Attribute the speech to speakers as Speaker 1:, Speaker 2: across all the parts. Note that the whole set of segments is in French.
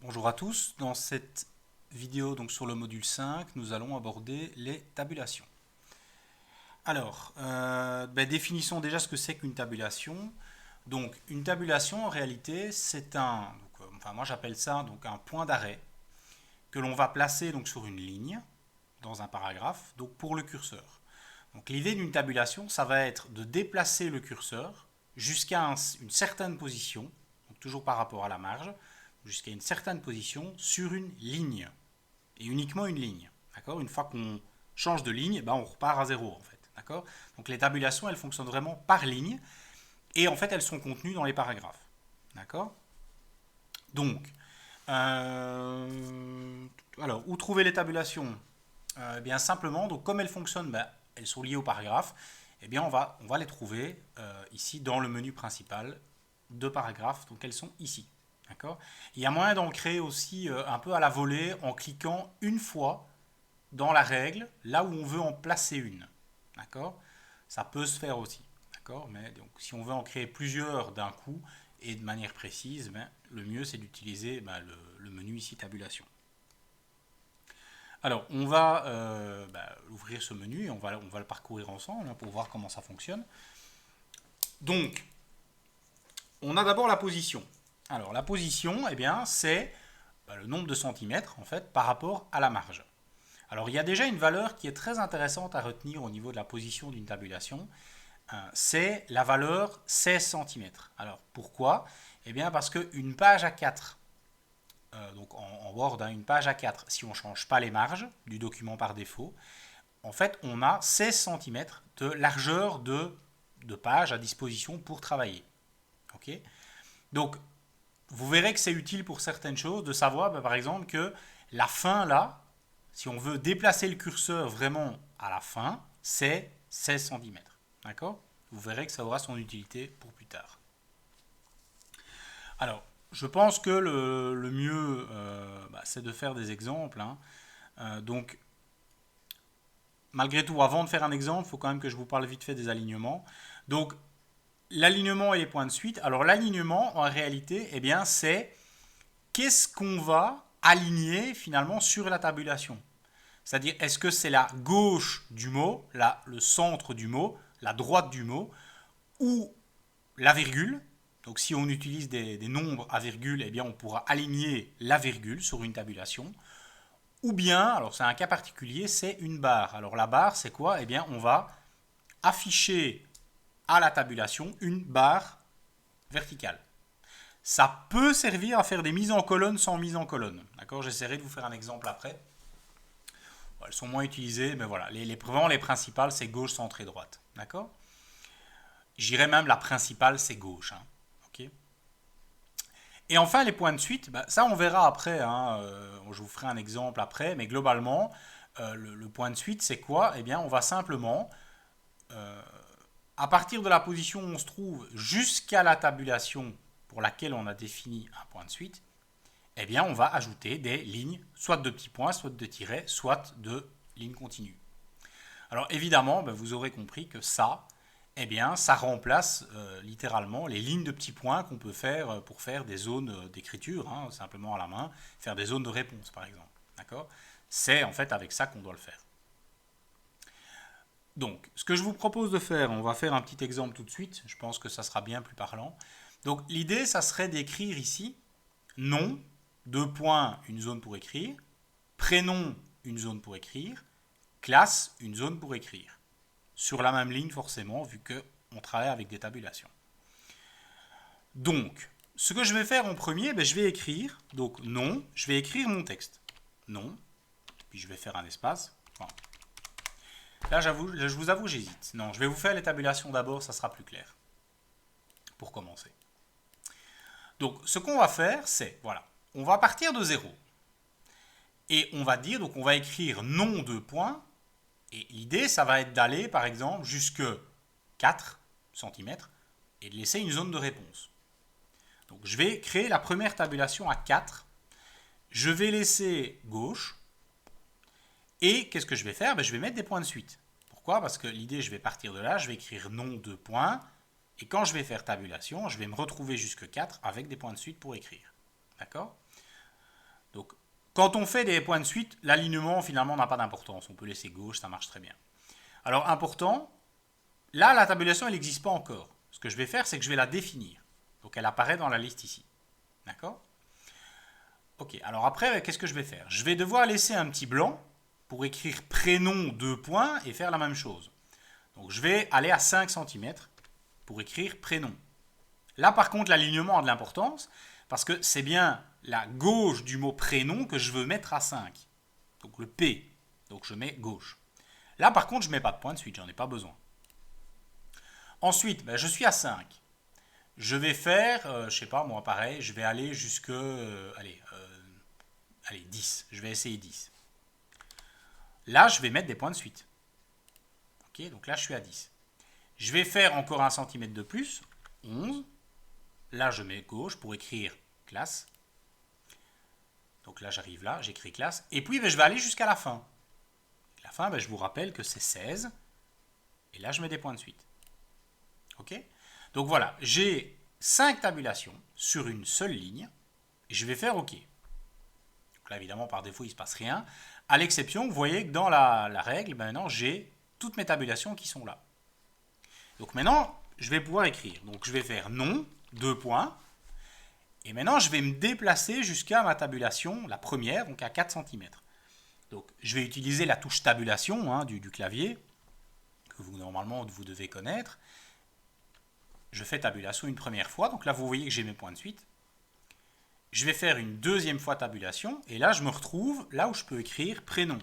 Speaker 1: Bonjour à tous, dans cette vidéo donc sur le module 5, nous allons aborder les tabulations. Alors, définissons déjà ce que c'est qu'une tabulation. Donc, une tabulation en réalité, c'est moi j'appelle ça donc un point d'arrêt que l'on va placer donc sur une ligne dans un paragraphe, donc pour le curseur. Donc, l'idée d'une tabulation, ça va être de déplacer le curseur jusqu'à une certaine position, donc toujours par rapport à la marge, jusqu'à une certaine position sur une ligne, et uniquement une ligne. D'accord. Une fois qu'on change de ligne, on repart à zéro en fait. D'accord. Donc les tabulations, elles fonctionnent vraiment par ligne, et en fait elles sont contenues dans les paragraphes. D'accord. Donc, alors, où trouver les tabulations? Bien simplement, donc comme elles fonctionnent, elles sont liées au paragraphe, on va les trouver ici dans le menu principal de paragraphes, donc elles sont ici. D'accord. Il y a moyen d'en créer aussi un peu à la volée en cliquant une fois dans la règle, là où on veut en placer une. D'accord. Ça peut se faire aussi. D'accord. Mais donc, si on veut en créer plusieurs d'un coup et de manière précise, le mieux c'est d'utiliser le menu ici tabulation. Alors, on va ouvrir ce menu et on va le parcourir ensemble pour voir comment ça fonctionne. Donc, on a d'abord la position. Alors, la position, c'est le nombre de centimètres en fait par rapport à la marge. Alors, il y a déjà une valeur qui est très intéressante à retenir au niveau de la position d'une tabulation. C'est la valeur 16 cm. Alors, pourquoi? Parce qu'une page A4, donc en Word, une page A4, si on ne change pas les marges du document par défaut, en fait, on a 16 cm de largeur de page à disposition pour travailler. Ok. Donc, vous verrez que c'est utile pour certaines choses de savoir, par exemple, que la fin là, si on veut déplacer le curseur vraiment à la fin, c'est 16 cm. D'accord. Vous verrez que ça aura son utilité pour plus tard. Alors, je pense que le mieux, c'est de faire des exemples. Donc, malgré tout, avant de faire un exemple, il faut quand même que je vous parle vite fait des alignements. Donc, l'alignement et les points de suite. Alors, l'alignement, en réalité, c'est qu'est-ce qu'on va aligner finalement sur la tabulation. C'est-à-dire, est-ce que c'est la gauche du mot, le centre du mot, la droite du mot, ou la virgule. Donc si on utilise des nombres à virgule, on pourra aligner la virgule sur une tabulation. Ou bien, alors c'est un cas particulier, c'est une barre. Alors la barre, c'est quoi? On va afficher à la tabulation une barre verticale. Ça peut servir à faire des mises en colonne sans mise en colonne. D'accord. J'essaierai de vous faire un exemple après. Elles sont moins utilisées, mais voilà. Vraiment, les principales, c'est gauche, centre et droite. D'accord. J'irais même la principale, c'est gauche. Ok. Et enfin, les points de suite, ça on verra après. Je vous ferai un exemple après, mais globalement, le point de suite, c'est quoi? On va simplement, à partir de la position où on se trouve jusqu'à la tabulation pour laquelle on a défini un point de suite, on va ajouter des lignes, soit de petits points, soit de tirets, soit de lignes continues. Alors évidemment, vous aurez compris que ça, ça remplace littéralement les lignes de petits points qu'on peut faire pour faire des zones d'écriture, simplement à la main, faire des zones de réponse par exemple. D'accord. C'est en fait avec ça qu'on doit le faire. Donc, ce que je vous propose de faire, on va faire un petit exemple tout de suite, je pense que ça sera bien plus parlant. Donc, l'idée, ça serait d'écrire ici nom, deux points, une zone pour écrire, prénom, une zone pour écrire, classe, une zone pour écrire. Sur la même ligne forcément, vu qu'on travaille avec des tabulations. Donc, ce que je vais faire en premier, je vais écrire, donc nom, je vais écrire mon texte. Nom, puis je vais faire un espace. Voilà. Là, je vous avoue, j'hésite. Non, je vais vous faire les tabulations d'abord, ça sera plus clair. Pour commencer. Donc, ce qu'on va faire, c'est, voilà, on va partir de 0. Et on va dire, donc on va écrire nom deux points. Et l'idée, ça va être d'aller, par exemple, jusque 4 cm et de laisser une zone de réponse. Donc, je vais créer la première tabulation à 4. Je vais laisser gauche. Et qu'est-ce que je vais faire? Je vais mettre des points de suite. Pourquoi? Parce que l'idée, je vais partir de là, je vais écrire nom deux points. Et quand je vais faire tabulation, je vais me retrouver jusque 4 avec des points de suite pour écrire. D'accord? Donc, quand on fait des points de suite, l'alignement finalement n'a pas d'importance. On peut laisser gauche, ça marche très bien. Alors, important, là, la tabulation, elle n'existe pas encore. Ce que je vais faire, c'est que je vais la définir. Donc, elle apparaît dans la liste ici. D'accord? Ok, alors après, qu'est-ce que je vais faire? Je vais devoir laisser un petit blanc pour écrire prénom 2 points et faire la même chose. Donc, je vais aller à 5 cm pour écrire prénom. Là, par contre, l'alignement a de l'importance parce que c'est bien la gauche du mot prénom que je veux mettre à 5. Donc, le P. Donc, je mets gauche. Là, par contre, je ne mets pas de point de suite, j'en ai pas besoin. Ensuite, je suis à 5. Je vais faire, je sais pas, moi, pareil, je vais aller jusque, allez, 10. Je vais essayer 10. Là, je vais mettre des points de suite. Ok, donc là, je suis à 10. Je vais faire encore 1 cm de plus, 11. Là, je mets gauche pour écrire classe. Donc là, j'arrive là, j'écris classe. Et puis, je vais aller jusqu'à la fin. La fin, je vous rappelle que c'est 16. Et là, je mets des points de suite. Ok? Donc voilà, j'ai 5 tabulations sur une seule ligne. Et je vais faire OK. Donc là, évidemment, par défaut, il ne se passe rien. À l'exception, vous voyez que dans la règle, maintenant, j'ai toutes mes tabulations qui sont là. Donc maintenant, je vais pouvoir écrire. Donc je vais faire non, 2 points. Et maintenant, je vais me déplacer jusqu'à ma tabulation, la première, donc à 4 cm. Donc je vais utiliser la touche tabulation du clavier, que normalement vous devez connaître. Je fais tabulation une première fois, donc là vous voyez que j'ai mes points de suite. Je vais faire une deuxième fois tabulation, et là je me retrouve là où je peux écrire prénom.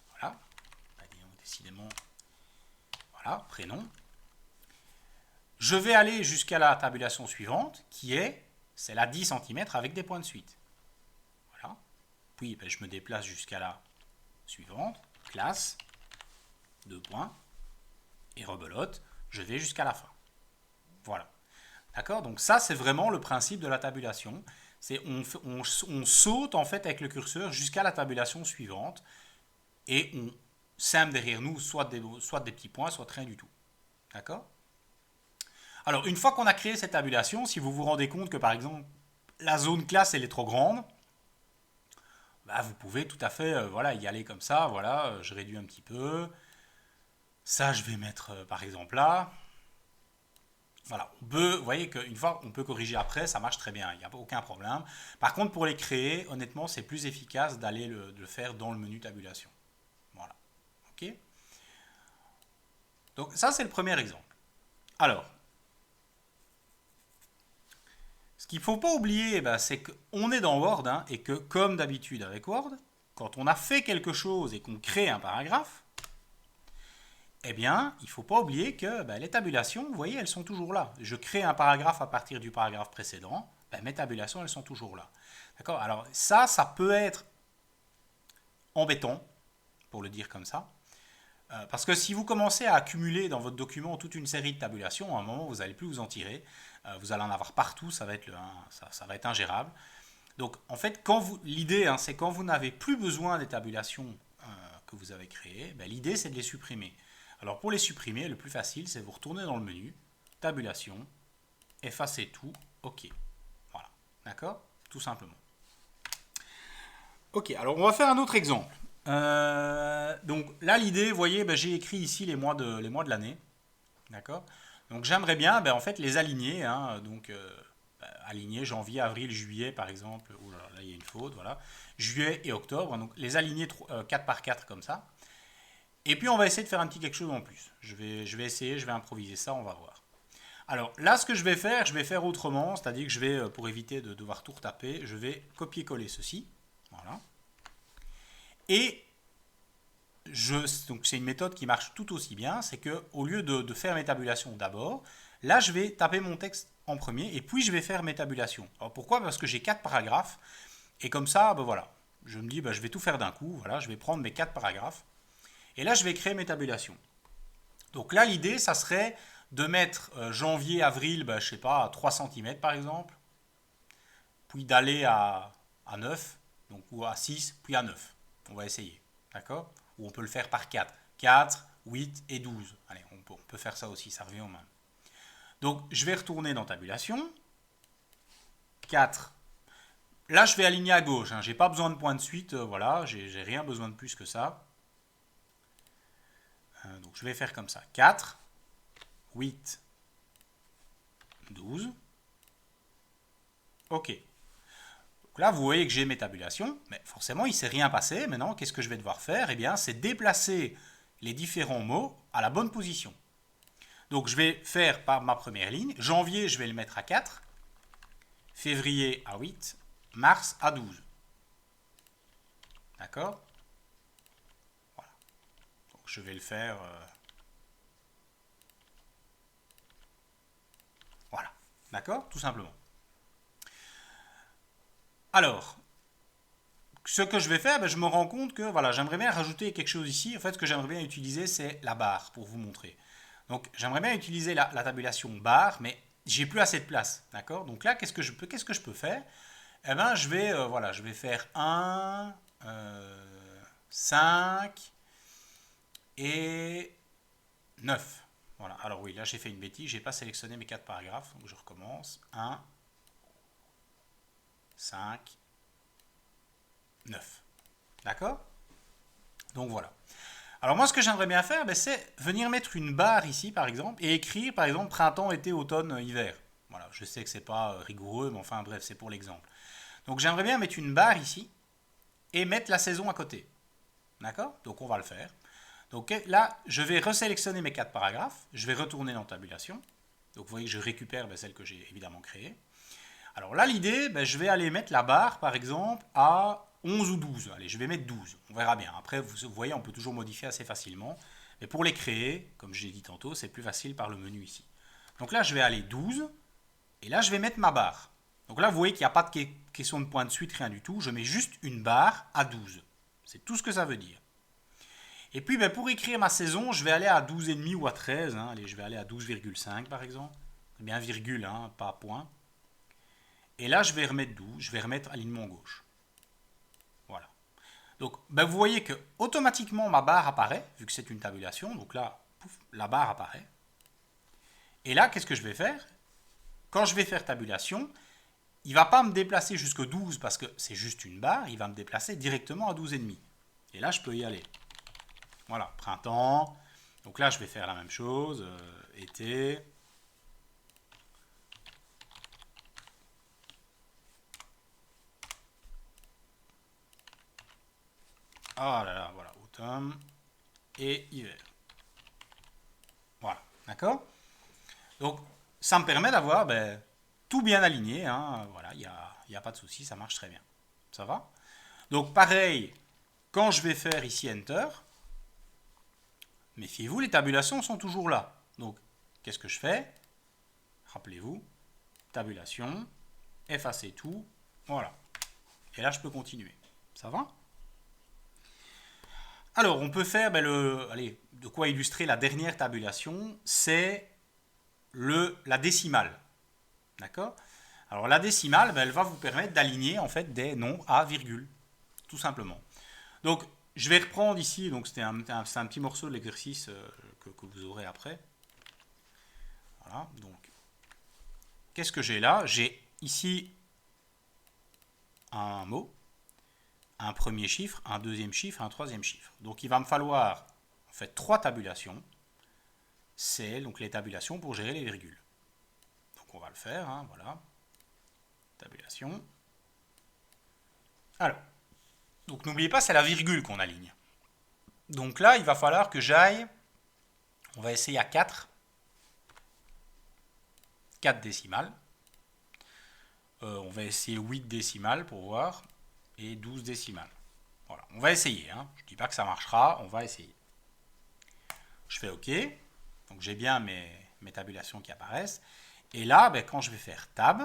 Speaker 1: Voilà, décidément, voilà, prénom. Je vais aller jusqu'à la tabulation suivante, qui est celle à 10 cm avec des points de suite. Voilà. Puis je me déplace jusqu'à la suivante, classe, 2 points, et rebelote, je vais jusqu'à la fin. Voilà. D'accord? Donc ça, c'est vraiment le principe de la tabulation. C'est on saute en fait avec le curseur jusqu'à la tabulation suivante, et on sème derrière nous soit des petits points, soit rien du tout. D'accord? Alors, une fois qu'on a créé cette tabulation, si vous vous rendez compte que par exemple la zone classe elle est trop grande, vous pouvez tout à fait voilà, y aller comme ça. Voilà, je réduis un petit peu. Ça, je vais mettre par exemple là. Voilà, vous voyez qu'une fois on peut corriger après, ça marche très bien, il n'y a aucun problème. Par contre, pour les créer, honnêtement, c'est plus efficace d'aller le faire dans le menu tabulation. Voilà, ok? Donc ça, c'est le premier exemple. Alors, ce qu'il ne faut pas oublier, c'est qu'on est dans Word et que, comme d'habitude avec Word, quand on a fait quelque chose et qu'on crée un paragraphe, eh bien, il ne faut pas oublier que les tabulations, vous voyez, elles sont toujours là. Je crée un paragraphe à partir du paragraphe précédent, mes tabulations, elles sont toujours là. D'accord? Alors ça peut être embêtant, pour le dire comme ça, parce que si vous commencez à accumuler dans votre document toute une série de tabulations, à un moment, vous n'allez plus vous en tirer. Vous allez en avoir partout, ça va être, ça va être ingérable. Donc, en fait, l'idée, c'est quand vous n'avez plus besoin des tabulations que vous avez créées, l'idée, c'est de les supprimer. Alors, pour les supprimer, le plus facile, c'est vous retourner dans le menu, tabulation, effacer tout, OK. Voilà, d'accord? Tout simplement. OK, alors on va faire un autre exemple. Donc là, l'idée, vous voyez, j'ai écrit ici les mois de l'année. D'accord? Donc j'aimerais bien en fait, les aligner. Donc aligner janvier, avril, juillet par exemple. Oh là, il y a une faute. Voilà. Juillet et octobre. Donc les aligner 4 par 4 comme ça. Et puis on va essayer de faire un petit quelque chose en plus. Je vais essayer, je vais improviser ça, on va voir. Alors là, ce que je vais faire autrement. C'est-à-dire que je vais, pour éviter de devoir tout retaper, je vais copier-coller ceci. Voilà. Et donc c'est une méthode qui marche tout aussi bien, c'est que au lieu de faire mes tabulations d'abord, là je vais taper mon texte en premier et puis je vais faire mes tabulations. Alors pourquoi? Parce que j'ai 4 paragraphes et comme ça, voilà, je me dis je vais tout faire d'un coup, voilà, je vais prendre mes 4 paragraphes et là je vais créer mes tabulations. Donc là l'idée ça serait de mettre janvier, avril, je sais pas, à 3 cm par exemple, puis d'aller à 9, donc, ou à 6, puis à 9. On va essayer, d'accord? Ou on peut le faire par 4. 4, 8 et 12. Allez, on peut faire ça aussi, ça revient au même. Donc, je vais retourner dans Tabulation. 4. Là, je vais aligner à gauche. Hein. J'ai pas besoin de point de suite. Voilà, j'ai rien besoin de plus que ça. Donc, je vais faire comme ça. 4, 8, 12. OK. Donc là, vous voyez que j'ai mes tabulations. Mais forcément, il ne s'est rien passé. Maintenant, qu'est-ce que je vais devoir faire? Eh bien, c'est déplacer les différents mots à la bonne position. Donc, je vais faire par ma première ligne. Janvier, je vais le mettre à 4. Février à 8. Mars à 12. D'accord? Voilà. Donc, je vais le faire... Voilà. D'accord? Tout simplement. Alors, ce que je vais faire, ben, je me rends compte que voilà, j'aimerais bien rajouter quelque chose ici. En fait, ce que j'aimerais bien utiliser, c'est la barre pour vous montrer. Donc, j'aimerais bien utiliser la tabulation barre, mais j'ai plus assez de place. D'accord? Donc là, qu'est-ce que je peux faire? Eh ben, voilà, je vais faire 1, 5 et 9. Voilà. Alors oui, là, j'ai fait une bêtise. J'ai pas sélectionné mes 4 paragraphes. Donc, je recommence. 1, 5, 9. D'accord? Donc voilà. Alors moi, ce que j'aimerais bien faire, ben, c'est venir mettre une barre ici, par exemple, et écrire, par exemple, printemps, été, automne, hiver. Voilà, je sais que c'est pas rigoureux, mais enfin bref, c'est pour l'exemple. Donc j'aimerais bien mettre une barre ici et mettre la saison à côté. D'accord? Donc on va le faire. Donc là, je vais resélectionner mes 4 paragraphes. Je vais retourner dans tabulation. Donc vous voyez que je récupère celle que j'ai évidemment créée. Alors là, l'idée, ben, je vais aller mettre la barre, par exemple, à 11 ou 12. Allez, je vais mettre 12. On verra bien. Après, vous voyez, on peut toujours modifier assez facilement. Mais pour les créer, comme je l'ai dit tantôt, c'est plus facile par le menu ici. Donc là, je vais aller 12. Et là, je vais mettre ma barre. Donc là, vous voyez qu'il n'y a pas de question de point de suite, rien du tout. Je mets juste une barre à 12. C'est tout ce que ça veut dire. Et puis, ben, pour écrire ma saison, je vais aller à 12,5 ou à 13. Hein. Allez, je vais aller à 12,5 par exemple. C'est bien virgule, hein, pas point. Et là, je vais remettre 12, je vais remettre alignement gauche. Voilà. Donc, ben, vous voyez que automatiquement ma barre apparaît, vu que c'est une tabulation. Donc là, pouf, la barre apparaît. Et là, qu'est-ce que je vais faire? Quand je vais faire tabulation, il ne va pas me déplacer jusqu'au 12 parce que c'est juste une barre, il va me déplacer directement à 12,5. Et là, je peux y aller. Voilà, printemps. Donc là, je vais faire la même chose, été. Ah là là, voilà, automne et hiver. Voilà, d'accord? Donc, ça me permet d'avoir ben, tout bien aligné. Hein, voilà, il n'y a pas de souci, ça marche très bien. Ça va? Donc, pareil, quand je vais faire ici Enter, méfiez-vous, les tabulations sont toujours là. Donc, qu'est-ce que je fais? Rappelez-vous, tabulation, effacer tout, voilà. Et là, je peux continuer. Ça va? Alors, on peut faire, ben, allez, de quoi illustrer la dernière tabulation, c'est la décimale. D'accord? Alors, la décimale, ben, elle va vous permettre d'aligner en fait des noms à virgule, tout simplement. Donc, je vais reprendre ici, donc c'est un petit morceau de l'exercice que vous aurez après. Voilà, donc, qu'est-ce que j'ai là? J'ai ici un mot, un premier chiffre, un deuxième chiffre, un troisième chiffre. Donc il va me falloir en fait 3 tabulations. C'est donc les tabulations pour gérer les virgules. Donc on va le faire, hein, voilà. Tabulation. Alors, donc n'oubliez pas, c'est la virgule qu'on aligne. Donc là, il va falloir que j'aille, on va essayer à 4 décimales. On va essayer 8 décimales pour voir, et 12 décimales. Voilà, on va essayer. Hein. Je ne dis pas que ça marchera, on va essayer. Je fais OK. Donc j'ai bien mes tabulations qui apparaissent. Et là, ben, quand je vais faire tab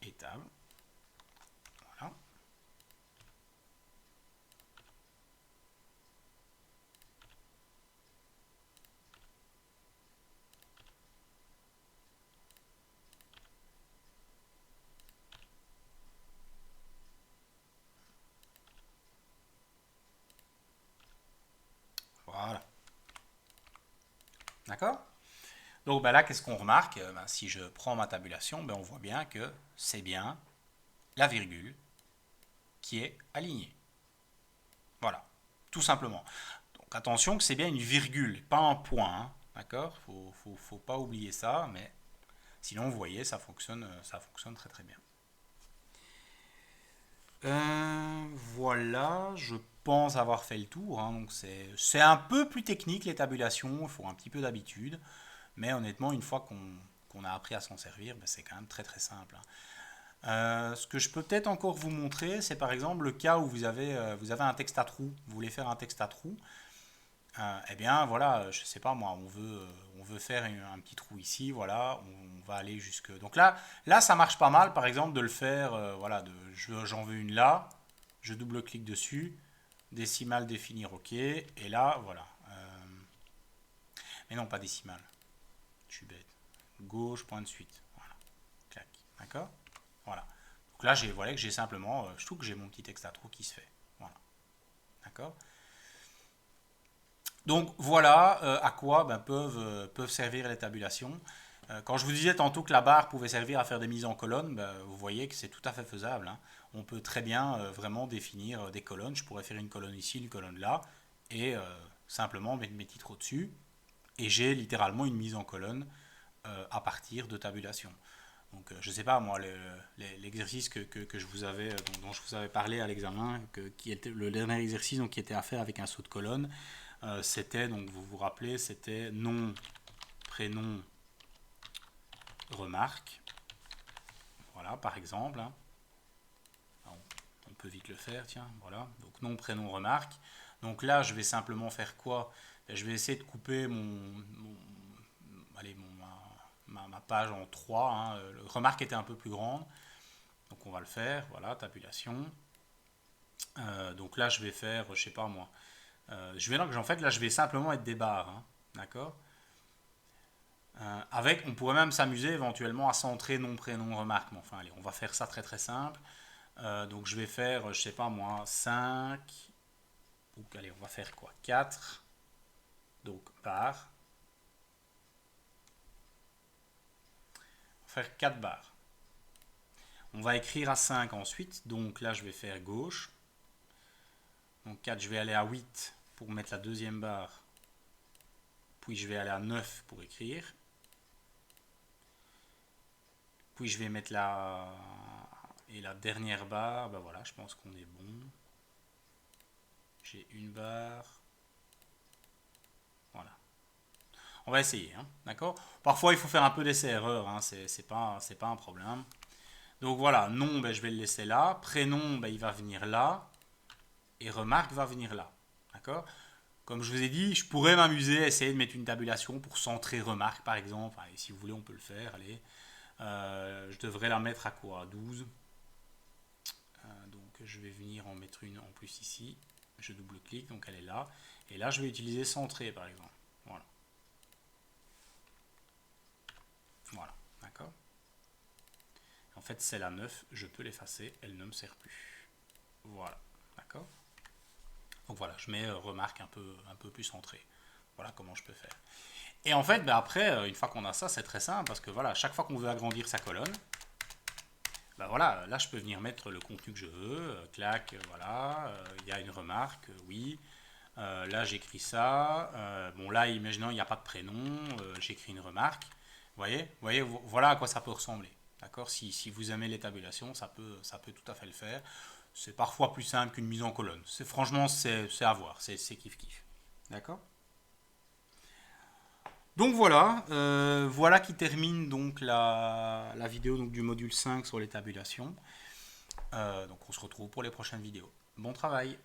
Speaker 1: et tab, voilà. Voilà. D'accord? Donc ben là, qu'est-ce qu'on remarque? Si je prends ma tabulation, ben, on voit bien que c'est bien la virgule qui est alignée. Voilà, tout simplement. Donc attention que c'est bien une virgule, pas un point. Hein, d'accord? Faut pas oublier ça, mais sinon, vous voyez, ça fonctionne très très bien. Voilà, je pense avoir fait le tour. Hein, donc c'est un peu plus technique les tabulations, il faut un petit peu d'habitude. Mais honnêtement, une fois qu'on a appris à s'en servir, ben, c'est quand même très très simple. Hein. Ce que je peux peut-être encore vous montrer, c'est par exemple le cas où vous avez un texte à trous. Vous voulez faire un texte à trous. Eh bien, voilà, je sais pas moi, on veut faire un petit trou ici, voilà, on va aller jusque. Donc là, ça marche pas mal, par exemple, de le faire, voilà, j'en veux une là, je double-clique dessus, décimale définir, ok, et là, voilà. Mais non, pas décimale, je suis bête. Gauche, point de suite, voilà, clac, d'accord, voilà. Donc là, voilà que j'ai simplement, je trouve que j'ai mon petit texte à trous qui se fait, voilà, d'accord. Donc voilà à quoi ben, peuvent servir les tabulations. Quand je vous disais tantôt que la barre pouvait servir à faire des mises en colonne, ben, vous voyez que c'est tout à fait faisable. Hein. On peut très bien vraiment définir des colonnes. Je pourrais faire une colonne ici, une colonne là, et simplement mettre mes titres au-dessus. Et j'ai littéralement une mise en colonne à partir de tabulation. Donc je ne sais pas, moi, l'exercice que je vous avais, dont je vous avais parlé à l'examen, qui était le dernier exercice donc, qui était à faire avec un saut de colonne, c'était, donc vous vous rappelez, c'était nom, prénom, remarque. Voilà, par exemple. Hein. On peut vite le faire, tiens, voilà. Donc nom, prénom, remarque. Donc là, je vais simplement faire quoi? Je vais essayer de couper allez, ma page en 3. Hein. Le remarque était un peu plus grande. Donc on va le faire, voilà, tabulation. Donc là, je vais faire, je sais pas moi. En fait, là, je vais simplement mettre des barres. Hein. D'accord? On pourrait même s'amuser éventuellement à centrer nom, prénom, remarque. Mais enfin, allez, on va faire ça très très simple. Donc je vais faire, je sais pas moi, 5. Donc allez, on va faire quoi? 4. Donc barres. On va faire 4 barres. On va écrire à 5 ensuite. Donc là, je vais faire gauche. Donc 4, je vais aller à 8 pour mettre la deuxième barre. Puis je vais aller à 9 pour écrire. Puis je vais mettre la dernière barre. Ben voilà, je pense qu'on est bon. J'ai une barre. Voilà. On va essayer, hein, d'accord? Parfois, il faut faire un peu d'essai-erreur, hein, c'est pas un problème. Donc voilà, nom, ben, je vais le laisser là. Prénom, ben, il va venir là. Et remarque va venir là, d'accord? Comme je vous ai dit, je pourrais m'amuser à essayer de mettre une tabulation pour centrer remarque, par exemple. Allez, si vous voulez, on peut le faire, allez. Je devrais la mettre à quoi? 12. Donc je vais venir en mettre une en plus ici. Je double-clique, donc elle est là. Et là, je vais utiliser centrer, par exemple. Voilà. Voilà, d'accord. En fait, celle à 9, je peux l'effacer, elle ne me sert plus. Voilà, d'accord. Donc voilà, je mets remarque un peu plus centrée. Voilà comment je peux faire. Et en fait, ben après, une fois qu'on a ça, c'est très simple parce que voilà, chaque fois qu'on veut agrandir sa colonne, ben voilà, là je peux venir mettre le contenu que je veux, clac, voilà, il y a une remarque, oui. Là j'écris ça. Bon là, imaginons il n'y a pas de prénom, j'écris une remarque. Vous voyez, voilà à quoi ça peut ressembler. D'accord? Si vous aimez les tabulations, ça peut tout à fait le faire. C'est parfois plus simple qu'une mise en colonne. Franchement, c'est à voir, c'est kiff kiff. D'accord? Donc voilà, voilà qui termine donc la vidéo donc, du module 5 sur les tabulations. Donc on se retrouve pour les prochaines vidéos. Bon travail!